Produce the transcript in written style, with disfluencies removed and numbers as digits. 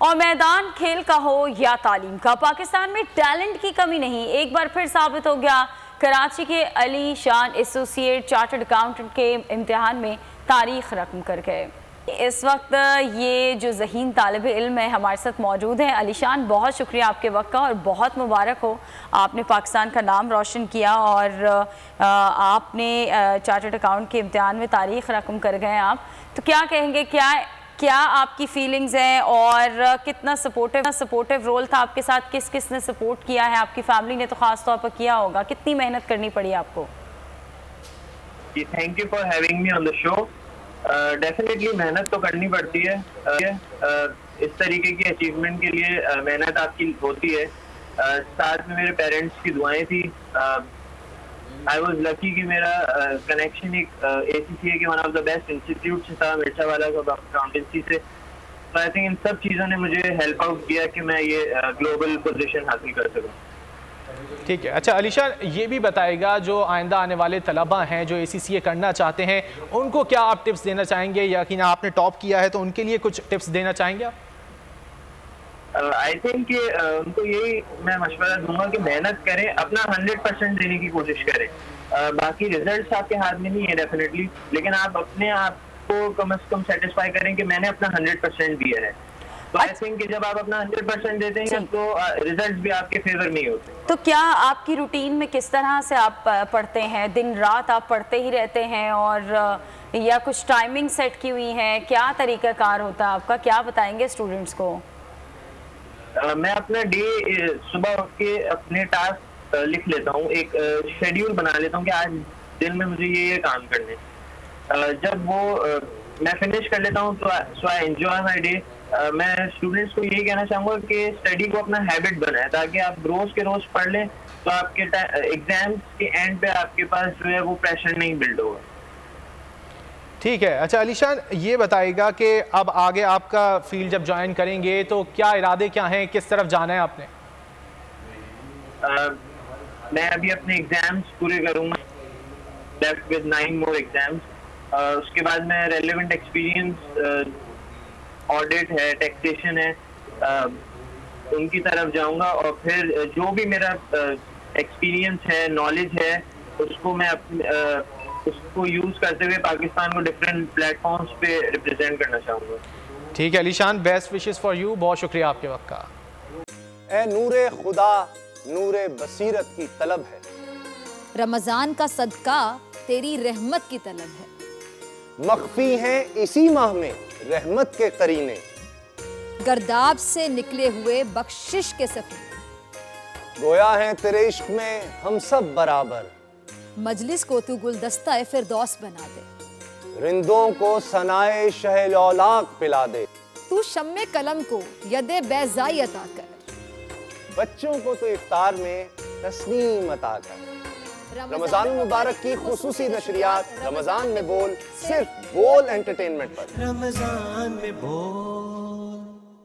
और मैदान खेल का हो या तालीम का, पाकिस्तान में टैलेंट की कमी नहीं। एक बार फिर साबित हो गया। कराची के अली शान एसोसिएट चार्टर्ड अकाउंटेंट के इम्तिहान में तारीख रकम कर गए। इस वक्त ये जो ज़हीन तालिब इल्म है हमारे साथ मौजूद हैं। अली शान, बहुत शुक्रिया आपके वक्त का और बहुत मुबारक हो, आपने पाकिस्तान का नाम रोशन किया और आपने चार्टर्ड अकाउंट के इम्तिहान में तारीख रकम कर गए आप। तो क्या कहेंगे, क्या आपकी फीलिंग्स हैं और कितना सपोर्टिव रोल था आपके साथ? किस किस ने सपोर्ट किया है? आपकी फैमिली ने तो ख़ास तौर पर किया होगा। कितनी मेहनत करनी पड़ी आपको? Thank you for having me on the show. Definitely मेहनत तो करनी पड़ती है। इस तरीके की अचीवमेंट के लिए मेहनत आपकी होती है। साथ में मेरे पेरेंट्स की दुआएं थी। आई वॉज लकी कि मेरा कनेक्शन एक ACCA के one of the best institute से था, मिर्चा वाला अकाउंटेंसी से। तो आई थिंक इन सब चीज़ों ने मुझे हेल्प आउट किया कि मैं ये ग्लोबल पोजीशन हासिल कर सकूँ। ठीक है। अच्छा अली शान, ये भी बताएगा जो आइंदा आने वाले तलबा हैं जो ACCA करना चाहते हैं, उनको क्या आप टिप्स देना चाहेंगे? यकीन आपने टॉप किया है तो उनके लिए कुछ टिप्स देना चाहेंगे आप? आई थिंक कि उनको यही मैं मशवरा दूंगा कि मेहनत करें, अपना 100% देने की कोशिश करें। बाकी रिजल्ट्स आपके हाथ में नहीं है डेफिनेटली, लेकिन आप अपने आप को कम से कम सेटिस्फाई करें कि मैंने अपना 100% दिया है। तो आई थिंक कि जब आप अपना 100% देते हैं तो रिजल्ट्स भी आपके फेवर नहीं होते। तो क्या आपकी रूटीन में किस तरह से आप पढ़ते हैं? दिन रात आप पढ़ते ही रहते हैं और या कुछ टाइमिंग सेट की हुई है? क्या तरीक़ाकार होता है आपका? क्या बताएंगे स्टूडेंट्स को? मैं अपना डे सुबह उठ के अपने टास्क लिख लेता हूँ, एक शेड्यूल बना लेता हूँ कि आज दिन में मुझे ये काम करने। जब वो मैं फिनिश कर लेता हूँ तो सो आई एंजॉय माय डे। मैं स्टूडेंट्स को यही कहना चाहूँगा कि स्टडी को अपना हैबिट बनाए, ताकि आप रोज़ के रोज़ पढ़ लें तो आपके एग्जाम्स के एंड पे आपके पास जो है वो प्रेशर नहीं बिल्ड होगा। ठीक है। अच्छा अली शान, ये बताइएगा कि अब आगे आपका फील्ड जब ज्वाइन करेंगे तो क्या इरादे क्या हैं, किस तरफ जाना है आपने? मैं अभी अपने एग्जाम्स पूरे करूँगा, लेफ्ट विद 9 मोर एग्जाम्स। उसके बाद मैं रेलेवेंट एक्सपीरियंस, ऑडिट है, टैक्सेशन है, उनकी तरफ जाऊंगा और फिर जो भी मेरा एक्सपीरियंस है, नॉलेज है, उसको मैं उसको यूज करते हुए पाकिस्तान को डिफरेंट प्लेटफॉर्म्स पे रिप्रेजेंट करना चाहूँगा। ठीक है अली शान, बेस्ट विशेस फॉर यू। बहुत शुक्रिया आपके वक्त का। ए नूरे खुदा नूरे बसीरत की तलब है, रमजान का सदका तेरी रहमत की तलब है। मख्फी हैं इसी माह में रहमत के करीने, गर्दाब से निकले हुए बख्शिश के सफीने, गोया हैं तेरे इश्क में हम सब बराबर, मजलिस को तू गुलदस्ता फिरदौस बना दे, रिंदों को सनाए शहलौलाक पिला दे, तू शम्मे कलम को यदे बैज़ाई अता कर, बच्चों को तो इफ्तार में तस्नीम अता कर। रमजान मुबारक की खुसूसी नशरियात रमजान में बोल, सिर्फ बोल एंटरटेनमेंट पर। रमजान में बोल।